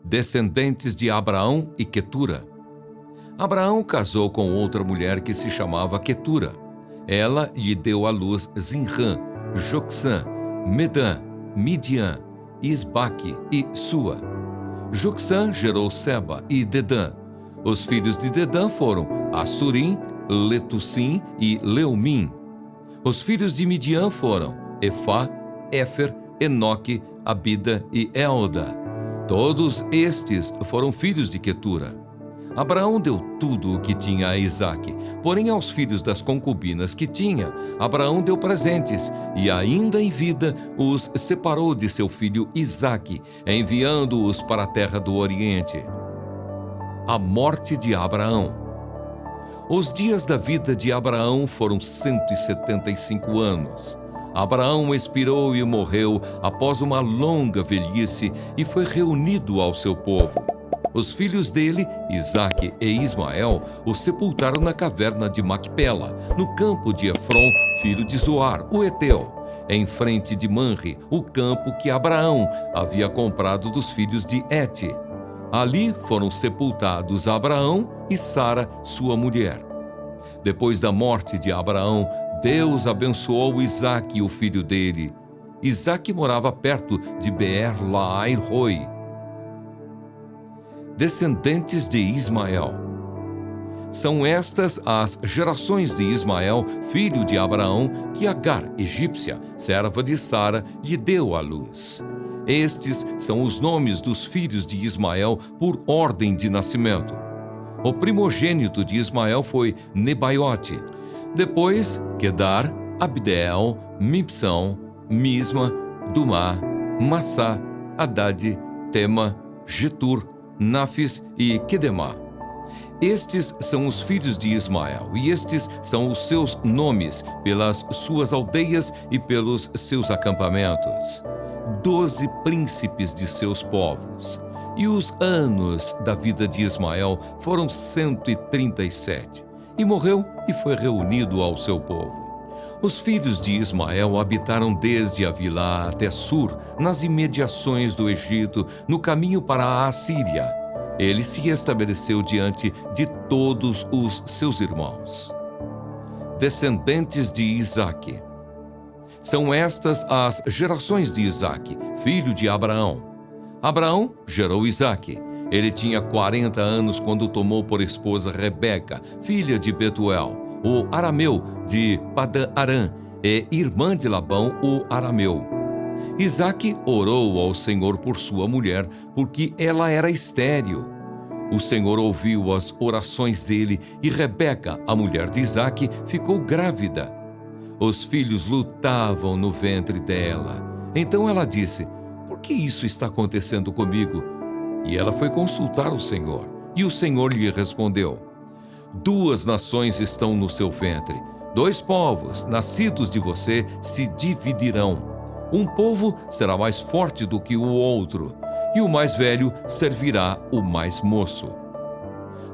Descendentes de Abraão e Quetura. Abraão casou com outra mulher que se chamava Quetura. Ela lhe deu à luz Zinrã, Jocsã, Medã, Midian, Isbaque e Sua. Jocsã gerou Seba e Dedã. Os filhos de Dedã foram Assurim, Letussim e Leumim. Os filhos de Midian foram Efá, Éfer, Enoque, Abida e Elda. Todos estes foram filhos de Quetura. Abraão deu tudo o que tinha a Isaque, porém aos filhos das concubinas que tinha, Abraão deu presentes, e ainda em vida os separou de seu filho Isaque, enviando-os para a terra do Oriente. A morte de Abraão. Os dias da vida de Abraão foram 175 anos. Abraão expirou e morreu após uma longa velhice e foi reunido ao seu povo. Os filhos dele, Isaque e Ismael, o sepultaram na caverna de Macpela, no campo de Efron, filho de Zoar, o Eteu, em frente de Manre, o campo que Abraão havia comprado dos filhos de Hete. Ali foram sepultados Abraão e Sara, sua mulher. Depois da morte de Abraão, Deus abençoou Isaque, o filho dele. Isaque morava perto de Beer-Lahai-Roi. Descendentes de Ismael. São estas as gerações de Ismael, filho de Abraão, que Agar, egípcia, serva de Sara, lhe deu à luz. Estes são os nomes dos filhos de Ismael por ordem de nascimento. O primogênito de Ismael foi Nebaiote, depois Quedar, Abdeel, Mibsão, Misma, Dumá, Massá, Haddad, Tema, Getur, Nafis e Quedemá. Estes são os filhos de Ismael, e estes são os seus nomes, pelas suas aldeias e pelos seus acampamentos. 12 príncipes de seus povos. E os anos da vida de Ismael foram 137. E morreu e foi reunido ao seu povo. Os filhos de Ismael habitaram desde Avilá até Sur, nas imediações do Egito, no caminho para a Assíria. Ele se estabeleceu diante de todos os seus irmãos. Descendentes de Isaque. São estas as gerações de Isaque, filho de Abraão. Abraão gerou Isaque. Ele tinha 40 anos quando tomou por esposa Rebeca, filha de Betuel, o arameu de Padã-Arã, e irmã de Labão, o arameu. Isaque orou ao Senhor por sua mulher, porque ela era estéril. O Senhor ouviu as orações dele, e Rebeca, a mulher de Isaque, ficou grávida. Os filhos lutavam no ventre dela. Então ela disse: "Por que isso está acontecendo comigo?" E ela foi consultar o Senhor. E o Senhor lhe respondeu: "2 nações estão no seu ventre. 2 povos, nascidos de você, se dividirão. Um povo será mais forte do que o outro, e o mais velho servirá o mais moço."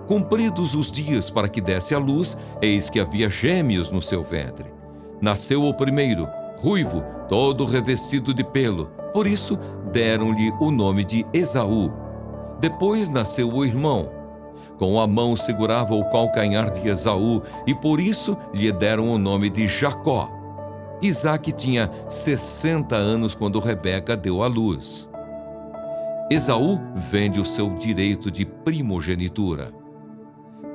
Cumpridos os dias para que desse à luz, eis que havia gêmeos no seu ventre. Nasceu o primeiro, ruivo, todo revestido de pelo. Por isso deram-lhe o nome de Esaú. Depois nasceu o irmão. Com a mão segurava o calcanhar de Esaú, e por isso lhe deram o nome de Jacó. Isaque tinha 60 anos quando Rebeca deu à luz. Esaú vende o seu direito de primogenitura.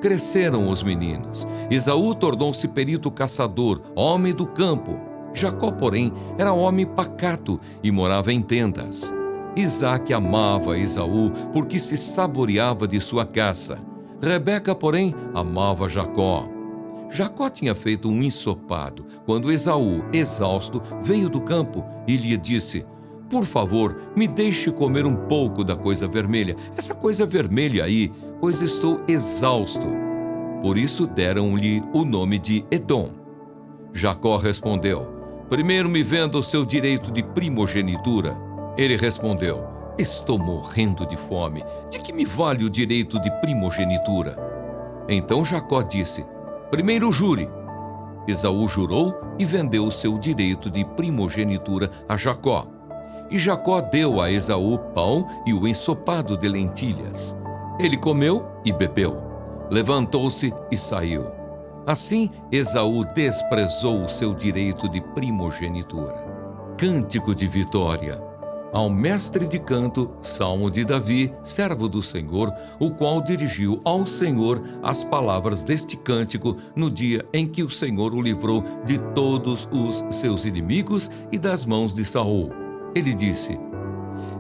Cresceram os meninos. Esaú tornou-se perito caçador, homem do campo. Jacó, porém, era homem pacato e morava em tendas. Isaque amava Esaú porque se saboreava de sua caça. Rebeca, porém, amava Jacó. Jacó tinha feito um ensopado quando Esaú, exausto, veio do campo e lhe disse: "Por favor, me deixe comer um pouco da coisa vermelha, essa coisa vermelha aí, pois estou exausto." Por isso deram-lhe o nome de Edom. Jacó respondeu: "Primeiro me venda o seu direito de primogenitura." Ele respondeu: "Estou morrendo de fome. De que me vale o direito de primogenitura?" Então Jacó disse: "Primeiro jure." Esaú jurou e vendeu o seu direito de primogenitura a Jacó. E Jacó deu a Esaú pão e o ensopado de lentilhas. Ele comeu e bebeu. Levantou-se e saiu. Assim, Esaú desprezou o seu direito de primogenitura. Cântico de vitória. Ao mestre de canto, salmo de Davi, servo do Senhor, o qual dirigiu ao Senhor as palavras deste cântico no dia em que o Senhor o livrou de todos os seus inimigos e das mãos de Saul. Ele disse: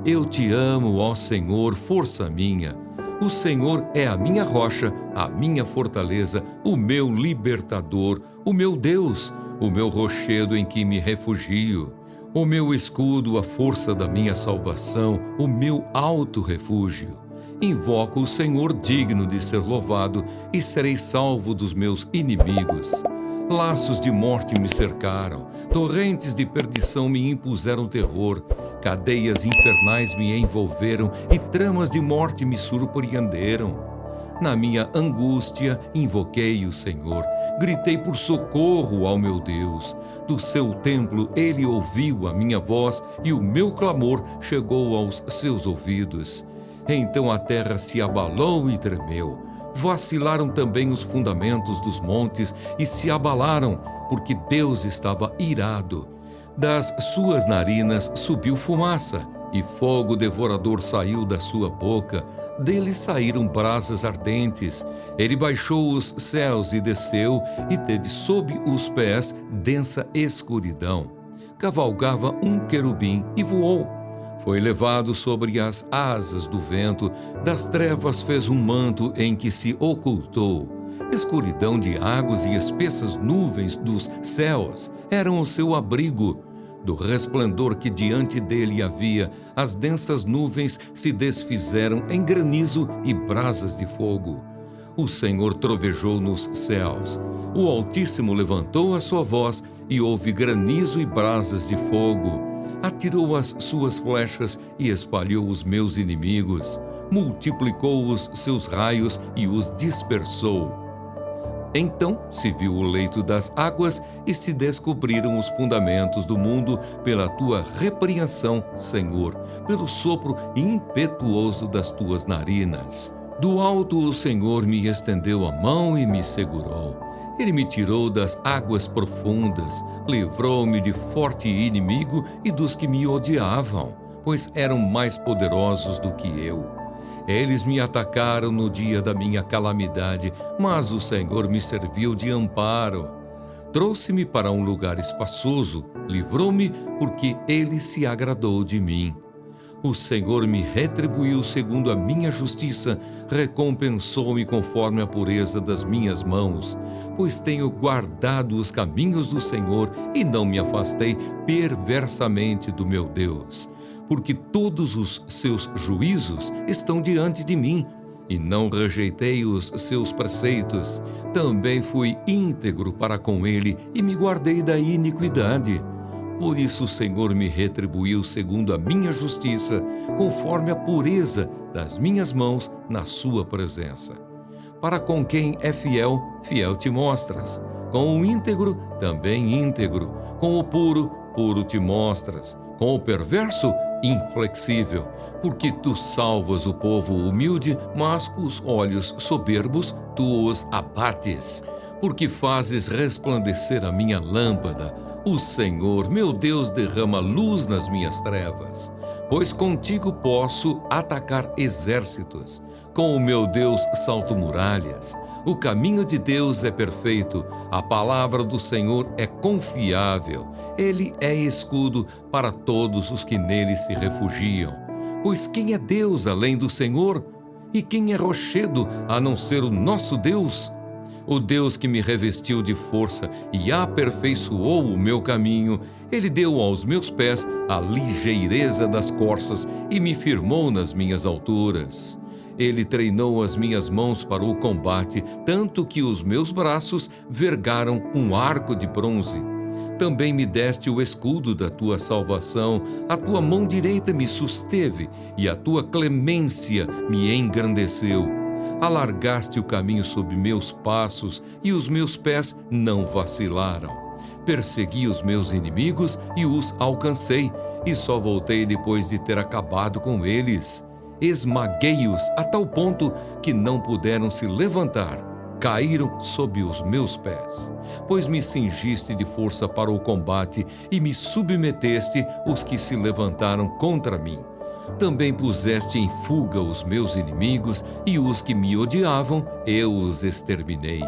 Eu te amo, ó Senhor, força minha. O Senhor é a minha rocha, a minha fortaleza, o meu libertador, o meu Deus, o meu rochedo em que me refugio. O meu escudo, a força da minha salvação, o meu alto refúgio. Invoco o Senhor digno de ser louvado e serei salvo dos meus inimigos. Laços de morte me cercaram, torrentes de perdição me impuseram terror, cadeias infernais me envolveram e tramas de morte me surpreenderam. Na minha angústia, invoquei o Senhor, gritei por socorro ao meu Deus. Do seu templo ele ouviu a minha voz e o meu clamor chegou aos seus ouvidos. Então a terra se abalou e tremeu. Vacilaram também os fundamentos dos montes e se abalaram, porque Deus estava irado. Das suas narinas subiu fumaça, e fogo devorador saiu da sua boca. Dele saíram brasas ardentes. Ele baixou os céus e desceu, e teve sob os pés densa escuridão. Cavalgava um querubim e voou. Foi levado sobre as asas do vento, das trevas fez um manto em que se ocultou. Escuridão de águas e espessas nuvens dos céus eram o seu abrigo. Do resplendor que diante dele havia, as densas nuvens se desfizeram em granizo e brasas de fogo. O Senhor trovejou nos céus. O Altíssimo levantou a sua voz e houve granizo e brasas de fogo. Atirou as suas flechas e espalhou os meus inimigos. Multiplicou os seus raios e os dispersou. Então se viu o leito das águas e se descobriram os fundamentos do mundo pela tua repreensão, Senhor, pelo sopro impetuoso das tuas narinas. Do alto o Senhor me estendeu a mão e me segurou. Ele me tirou das águas profundas, livrou-me de forte inimigo e dos que me odiavam, pois eram mais poderosos do que eu. Eles me atacaram no dia da minha calamidade, mas o Senhor me serviu de amparo. Trouxe-me para um lugar espaçoso, livrou-me porque ele se agradou de mim. O Senhor me retribuiu segundo a minha justiça, recompensou-me conforme a pureza das minhas mãos, pois tenho guardado os caminhos do Senhor e não me afastei perversamente do meu Deus. Porque todos os seus juízos estão diante de mim, e não rejeitei os seus preceitos. Também fui íntegro para com ele e me guardei da iniquidade. Por isso o Senhor me retribuiu segundo a minha justiça, conforme a pureza das minhas mãos na sua presença. Para com quem é fiel, fiel te mostras. Com o íntegro, também íntegro. Com o puro, puro te mostras. Com o perverso, inflexível, porque tu salvas o povo humilde, mas os olhos soberbos tu os abates. Porque fazes resplandecer a minha lâmpada. O Senhor, meu Deus, derrama luz nas minhas trevas. Pois contigo posso atacar exércitos. Com o meu Deus salto muralhas. O caminho de Deus é perfeito. A palavra do Senhor é confiável. Ele é escudo para todos os que nele se refugiam. Pois quem é Deus além do Senhor? E quem é rochedo a não ser o nosso Deus? O Deus que me revestiu de força e aperfeiçoou o meu caminho, ele deu aos meus pés a ligeireza das corças e me firmou nas minhas alturas. Ele treinou as minhas mãos para o combate, tanto que os meus braços vergaram um arco de bronze. Também me deste o escudo da tua salvação, a tua mão direita me susteve e a tua clemência me engrandeceu. Alargaste o caminho sob meus passos e os meus pés não vacilaram. Persegui os meus inimigos e os alcancei. e só voltei depois de ter acabado com eles. Esmaguei-os a tal ponto que não puderam se levantar. Caíram sob os meus pés. Pois me cingiste de força para o combate e me submeteste os que se levantaram contra mim. Também puseste em fuga os meus inimigos e os que me odiavam, eu os exterminei.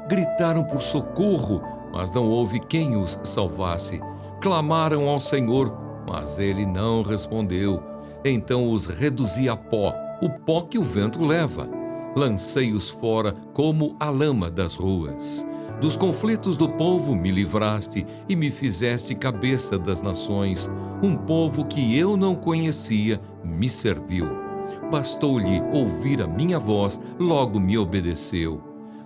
Gritaram por socorro, mas não houve quem os salvasse. Clamaram ao Senhor, mas ele não respondeu. Então os reduzi a pó, o pó que o vento leva. Lancei-os fora como a lama das ruas. Dos conflitos do povo me livraste e me fizeste cabeça das nações. Um povo que eu não conhecia me serviu. Bastou-lhe ouvir a minha voz, logo me obedeceu.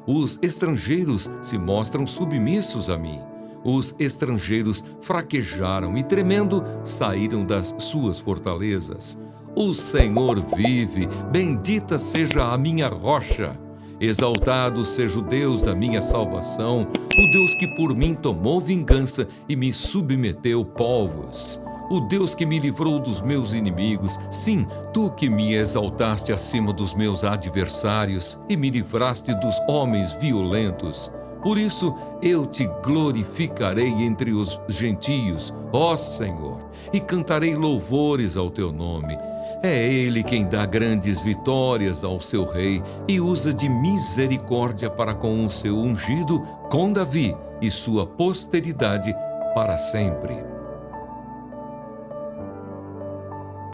Os estrangeiros se mostram submissos a mim. Os estrangeiros fraquejaram e, tremendo, saíram das suas fortalezas. O Senhor vive, bendita seja a minha rocha. Exaltado seja o Deus da minha salvação, o Deus que por mim tomou vingança e me submeteu povos. O Deus que me livrou dos meus inimigos, sim, tu que me exaltaste acima dos meus adversários e me livraste dos homens violentos. Por isso eu te glorificarei entre os gentios, ó Senhor, e cantarei louvores ao teu nome. É Ele quem dá grandes vitórias ao seu rei e usa de misericórdia para com o seu ungido, com Davi e sua posteridade para sempre.